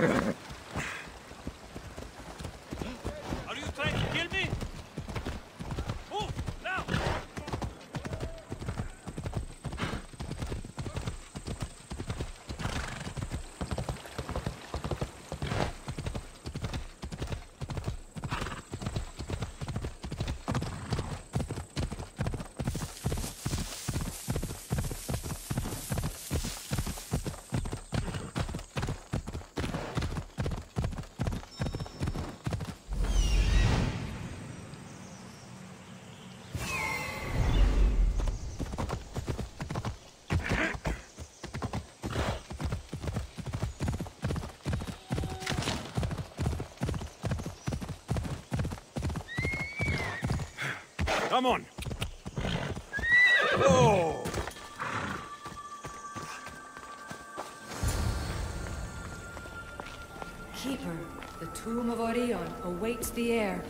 Are you trying to kill me? Move, now! Come on! Oh! Keeper, the tomb of Orion awaits the heir.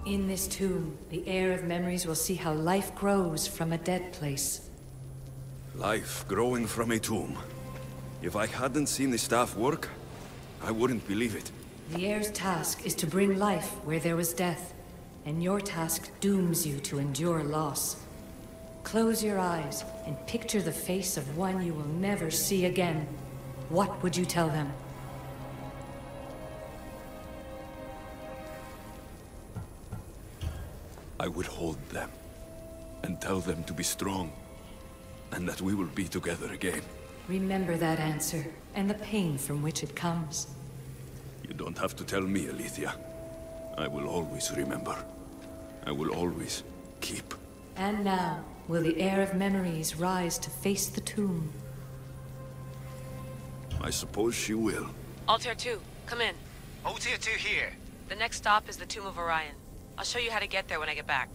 In this tomb, the heir of memories will see how life grows from a dead place. Life growing from a tomb. If I hadn't seen the staff work, I wouldn't believe it. The heir's task is to bring life where there was death, and your task dooms you to endure loss. Close your eyes and picture the face of one you will never see again. What would you tell them? I would hold them, and tell them to be strong, and that we will be together again. Remember that answer, and the pain from which it comes. You don't have to tell me, Alethea. I will always remember. I will always keep. And now, will the heir of memories rise to face the tomb? I suppose she will. Altair 2, come in. Altair 2 here. The next stop is the Tomb of Orion. I'll show you how to get there when I get back.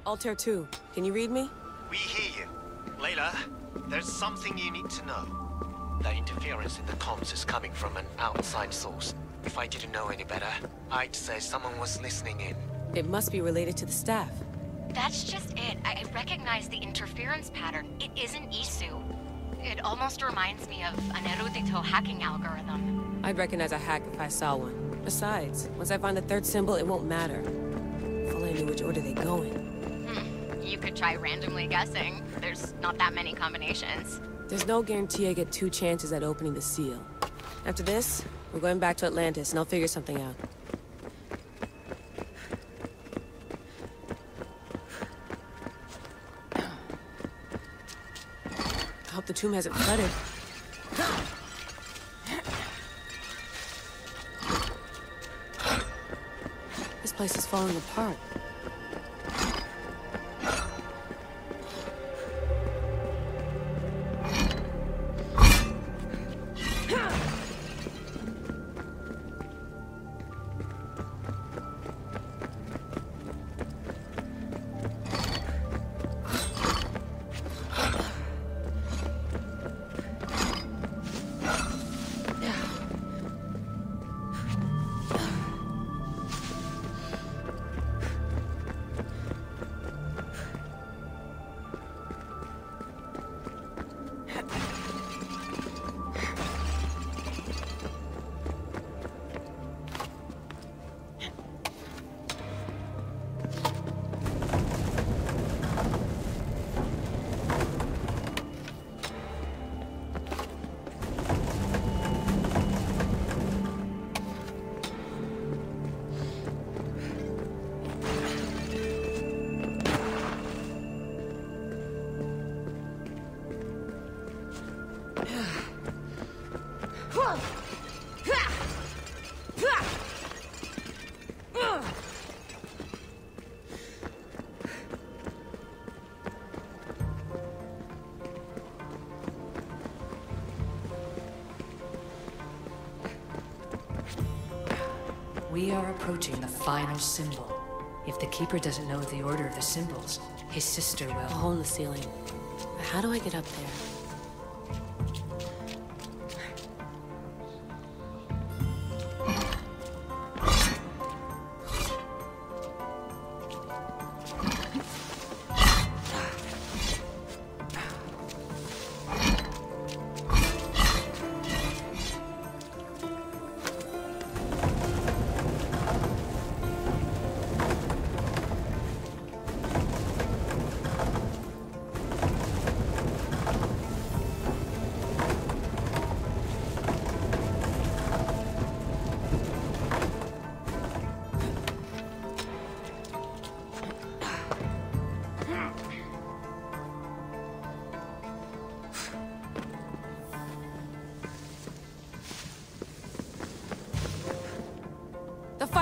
Altair 2, can you read me? We hear you. Layla, there's something you need to know. The interference in the comms is coming from an outside source. If I didn't know any better, I'd say someone was listening in. It must be related to the staff. That's just it. I recognize the interference pattern. It isn't Isu. It almost reminds me of an erudito hacking algorithm. I'd recognize a hack if I saw one. Besides, once I find the third symbol, it won't matter. If only I knew which order they go in. You could try randomly guessing. There's not that many combinations. There's no guarantee I get 2 chances at opening the seal. After this, we're going back to Atlantis, and I'll figure something out. I hope the tomb hasn't flooded. This place is falling apart. We are approaching the final symbol. If the Keeper doesn't know the order of the symbols, his sister will. A hole in the ceiling. How do I get up there?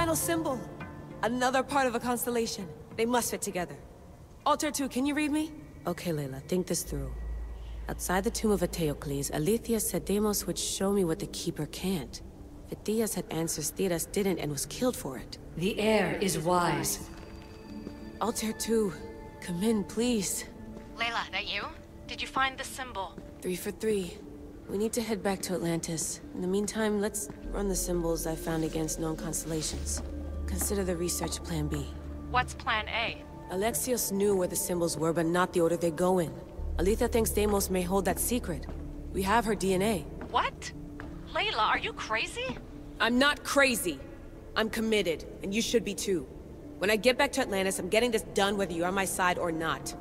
final symbol. Another part of a constellation. They must fit together. Alter 2, can you read me? Okay, Layla, think this through. Outside the tomb of Eteocles, Aletheia said Deimos would show me what the Keeper can't. Phidias had answers Theras didn't and was killed for it. The air is wise. Altair 2, come in, please. Layla, that you? Did you find the symbol? 3 for 3. We need to head back to Atlantis. In the meantime, let's run the symbols I found against known constellations. Consider the research plan B. What's plan A? Alexios knew where the symbols were, but not the order they go in. Aletha thinks Deimos may hold that secret. We have her DNA. What? Layla, are you crazy? I'm not crazy. I'm committed, and you should be too. When I get back to Atlantis, I'm getting this done whether you're on my side or not.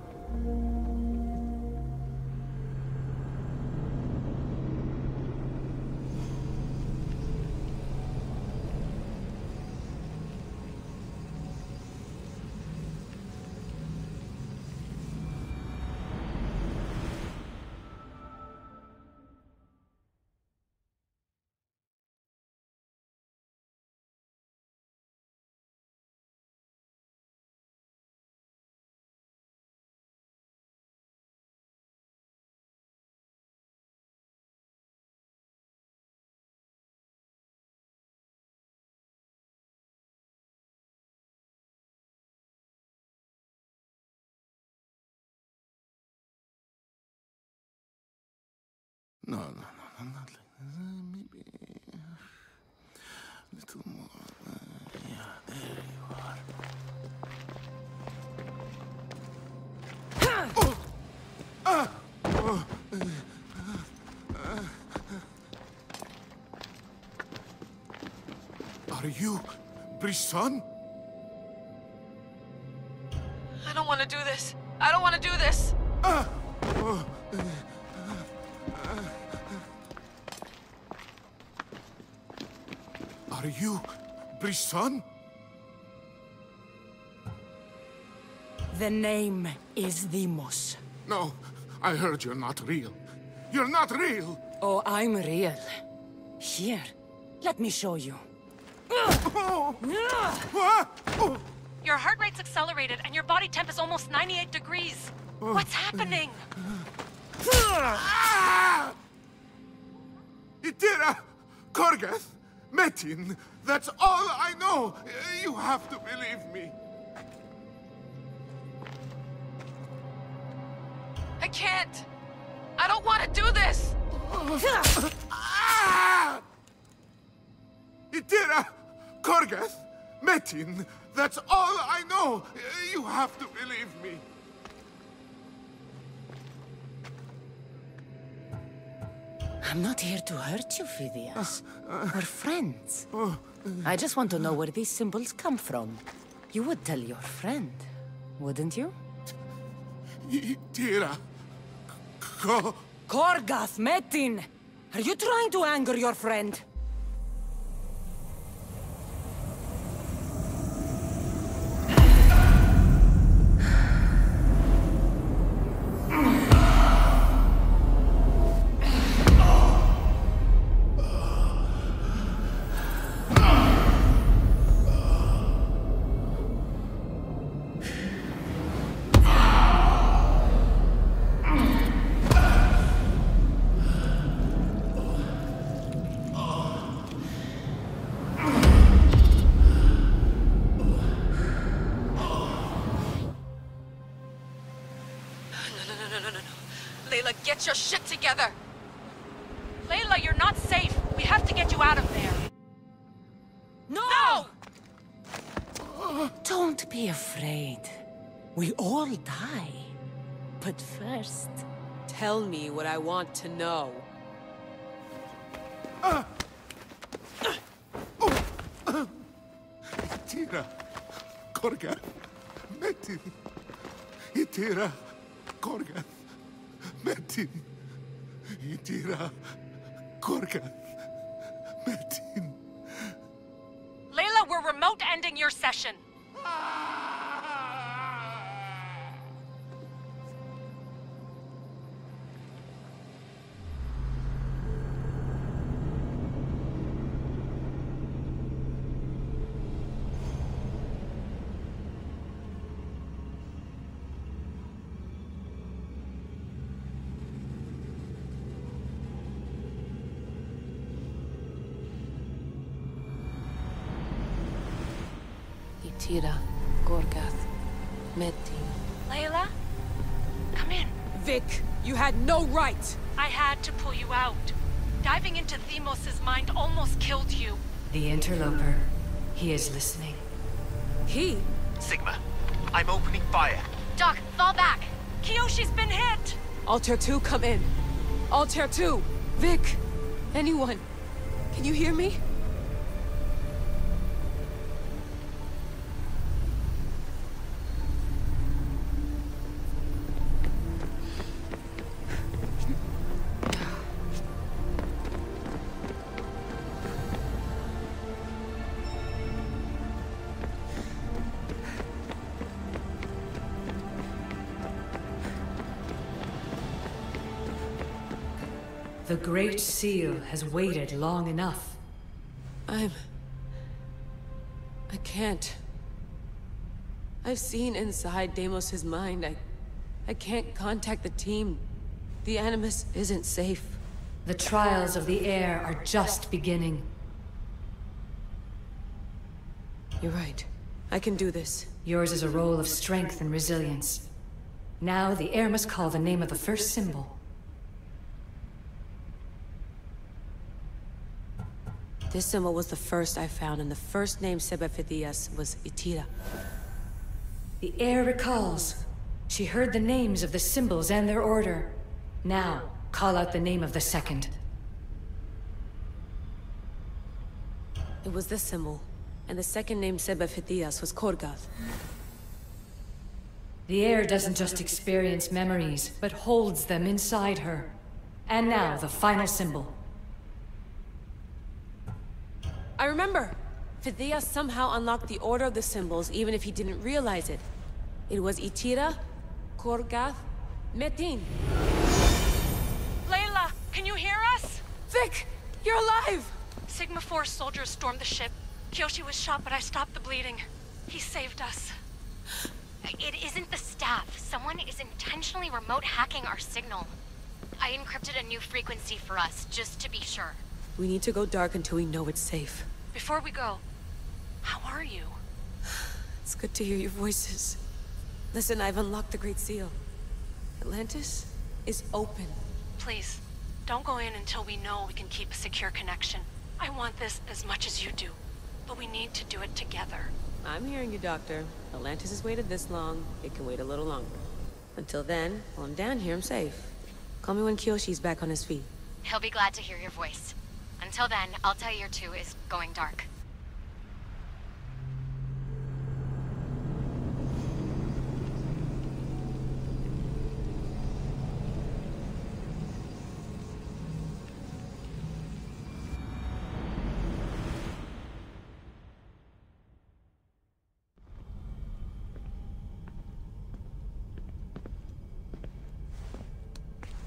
No, not like this. Maybe a little more. Yeah, there you are. Are you Brisson? I don't want to do this. I don't want to do this. Are you Brisson? The name is Deimos. No, I heard you're not real. You're not real! Oh, I'm real. Here, let me show you. Your heart rate's accelerated and your body temp is almost 98 degrees. What's happening? Itira! Korgath! Metin! That's all I know! You have to believe me. I can't. I don't want to do this. Itira! Korgath! Metin! That's all I know! You have to believe me. I'm not here to hurt you, Phidias. We're friends. I just want to know where these symbols come from. You would tell your friend, wouldn't you? Itira! Korgath, Metin! Are you trying to anger your friend? Layla, get your shit together! Layla, you're not safe. We have to get you out of there. No! Don't be afraid. We all die. But first... Tell me what I want to know. Itira! Korgath! Metin! Itira! Korgath! Metin! Itira! Korgath! Metin! Layla, we're remote ending your session. Itira, Gorgath, Metin. Layla? Come in. Vic, you had no right! I had to pull you out. Diving into Deimos' mind almost killed you. The interloper. He is listening. He? Sigma, I'm opening fire. Doc, fall back. Kiyoshi's been hit! Altair 2, come in. Altair 2! Vic! Anyone? Can you hear me? The Great Seal has waited long enough. I can't. I've seen inside Deimos' mind. I can't contact the team. The Animus isn't safe. The trials of the air are just beginning. You're right. I can do this. Yours is a role of strength and resilience. Now the air must call the name of the first symbol. This symbol was the first I found, and the first name Sebephidias was Itira. The air recalls. She heard the names of the symbols and their order. Now, call out the name of the second. It was this symbol, and the second name Sebephidias was Korgath. The air doesn't just experience memories, but holds them inside her. And now, the final symbol. I remember! Phidias somehow unlocked the order of the symbols, even if he didn't realize it. It was Itira, Korgath, Metin. Layla, can you hear us? Vic! You're alive! Sigma 4 soldiers stormed the ship. Kiyoshi was shot, but I stopped the bleeding. He saved us. It isn't the staff. Someone is intentionally remote hacking our signal. I encrypted a new frequency for us, just to be sure. We need to go dark until we know it's safe. Before we go, how are you? It's good to hear your voices. Listen, I've unlocked the Great Seal. Atlantis is open. Please, don't go in until we know we can keep a secure connection. I want this as much as you do, but we need to do it together. I'm hearing you, Doctor. Atlantis has waited this long. It can wait a little longer. Until then, while I'm down here, I'm safe. Call me when Kiyoshi's back on his feet. He'll be glad to hear your voice. Until then, Altair 2 is going dark.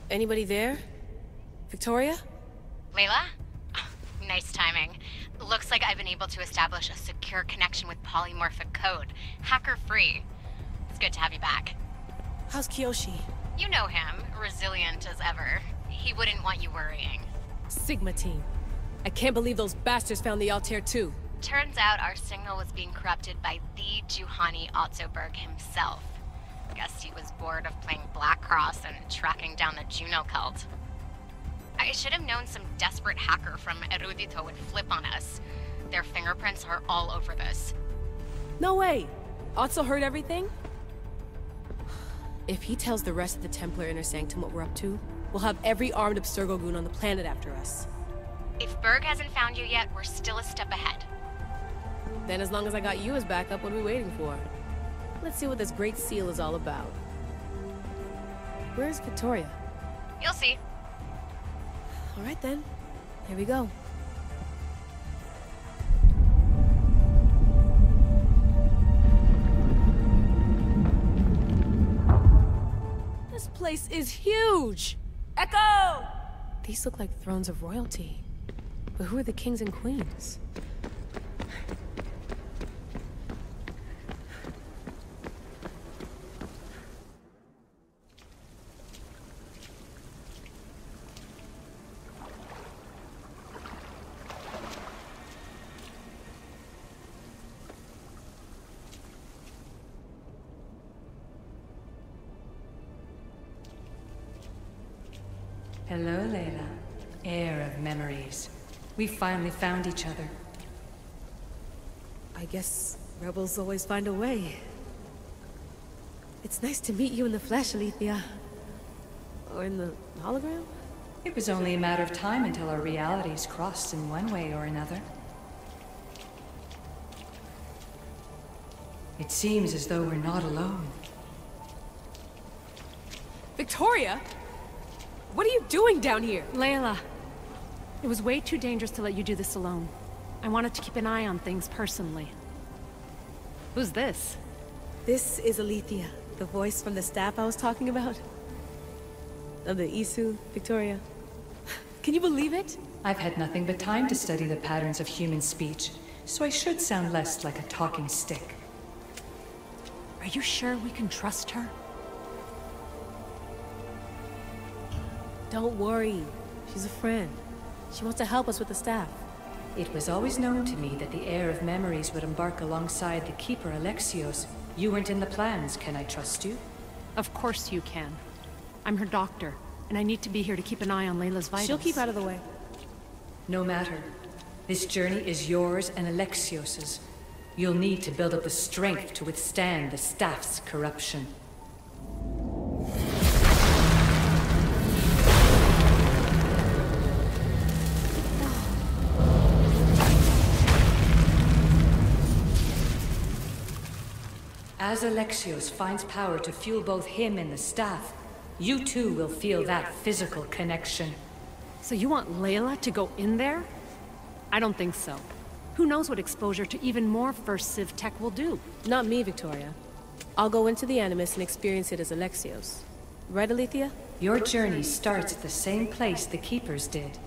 Anybody there? Victoria? Layla? Nice timing. Looks like I've been able to establish a secure connection with polymorphic code. Hacker-free. It's good to have you back. How's Kiyoshi? You know him. Resilient as ever. He wouldn't want you worrying. Sigma team. I can't believe those bastards found the Altair 2. Turns out our signal was being corrupted by the Juhani Otzoberg himself. Guess he was bored of playing Black Cross and tracking down the Juno cult. I should have known some desperate hacker from Erudito would flip on us. Their fingerprints are all over this. No way! Otso heard everything? If he tells the rest of the Templar Inner Sanctum what we're up to, we'll have every armed Abstergo goon on the planet after us. If Berg hasn't found you yet, we're still a step ahead. Then as long as I got you as backup, what are we waiting for? Let's see what this Great Seal is all about. Where's Victoria? You'll see. All right then, here we go. This place is huge! Echo! These look like thrones of royalty. But who are the kings and queens? Hello, Layla. Heir of memories. We finally found each other. I guess rebels always find a way. It's nice to meet you in the flesh, Alethea. Or in the hologram? It was only a matter of time until our realities crossed in one way or another. It seems as though we're not alone. Victoria? What are you doing down here? Layla, it was way too dangerous to let you do this alone. I wanted to keep an eye on things personally. Who's this? This is Alethea, the voice from the staff I was talking about. Of the Isu, Victoria. Can you believe it? I've had nothing but time to study the patterns of human speech, so I should sound less like a talking stick. Are you sure we can trust her? Don't worry. She's a friend. She wants to help us with the staff. It was always known to me that the heir of memories would embark alongside the Keeper Alexios. You weren't in the plans. Can I trust you? Of course you can. I'm her doctor, and I need to be here to keep an eye on Layla's vitals. She'll keep out of the way. No matter. This journey is yours and Alexios's. You'll need to build up the strength to withstand the staff's corruption. As Alexios finds power to fuel both him and the staff, you too will feel that physical connection. So you want Layla to go in there? I don't think so. Who knows what exposure to even more First Civ tech will do? Not me, Victoria. I'll go into the Animus and experience it as Alexios. Right, Alethea? Your journey starts at the same place the Keepers did.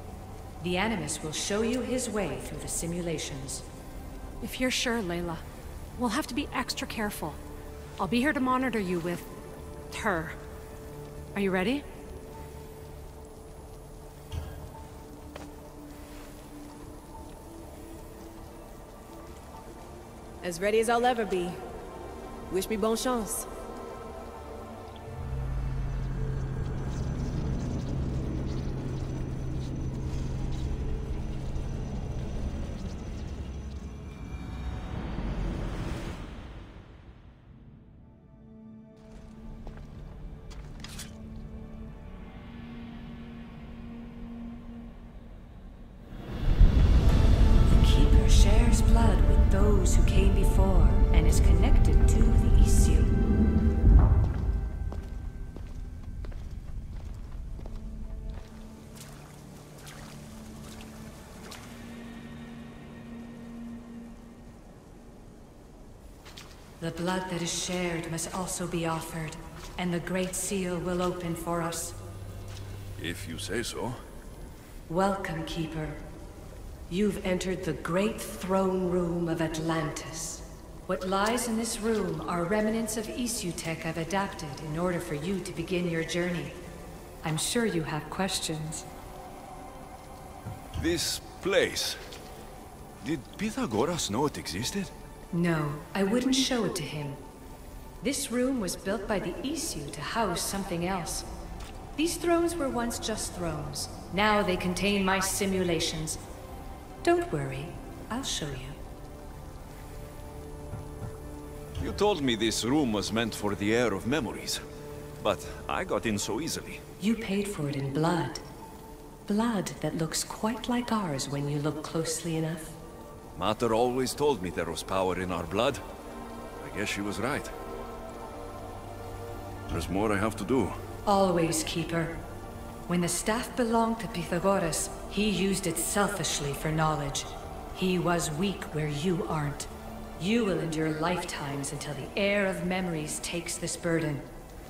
The Animus will show you his way through the simulations. If you're sure, Layla, we'll have to be extra careful. I'll be here to monitor you with her. Are you ready? As ready as I'll ever be. Wish me bonne chance. Shares blood with those who came before and is connected to the Elysium. The blood that is shared must also be offered, and the Great Seal will open for us. If you say so. Welcome, Keeper. You've entered the great throne room of Atlantis. What lies in this room are remnants of Isu tech I've adapted in order for you to begin your journey. I'm sure you have questions. This place... Did Pythagoras know it existed? No, I wouldn't show it to him. This room was built by the Isu to house something else. These thrones were once just thrones. Now they contain my simulations. Don't worry, I'll show you. You told me this room was meant for the heir of memories, but I got in so easily. You paid for it in blood. Blood that looks quite like ours when you look closely enough. Mater always told me there was power in our blood. I guess she was right. There's more I have to do. Always, Keeper. When the staff belonged to Pythagoras, he used it selfishly for knowledge. He was weak where you aren't. You will endure lifetimes until the heir of memories takes this burden.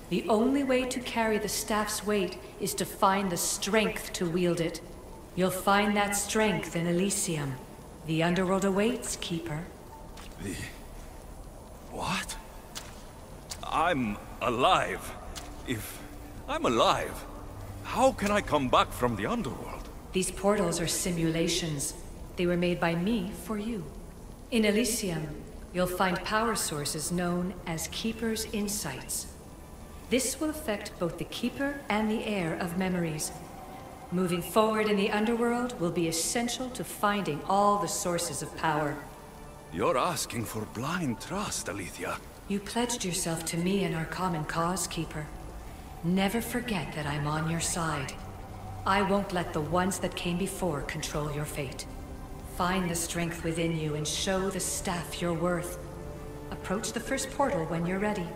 The only way to carry the staff's weight is to find the strength to wield it. You'll find that strength in Elysium. The Underworld awaits, Keeper. The... what? I'm alive. If I'm alive, how can I come back from the Underworld? These portals are simulations. They were made by me for you. In Elysium, you'll find power sources known as Keeper's Insights. This will affect both the Keeper and the heir of memories. Moving forward in the Underworld will be essential to finding all the sources of power. You're asking for blind trust, Elysia. You pledged yourself to me and our common cause, Keeper. Never forget that I'm on your side. I won't let the ones that came before control your fate. Find the strength within you and show the staff your worth. Approach the first portal when you're ready.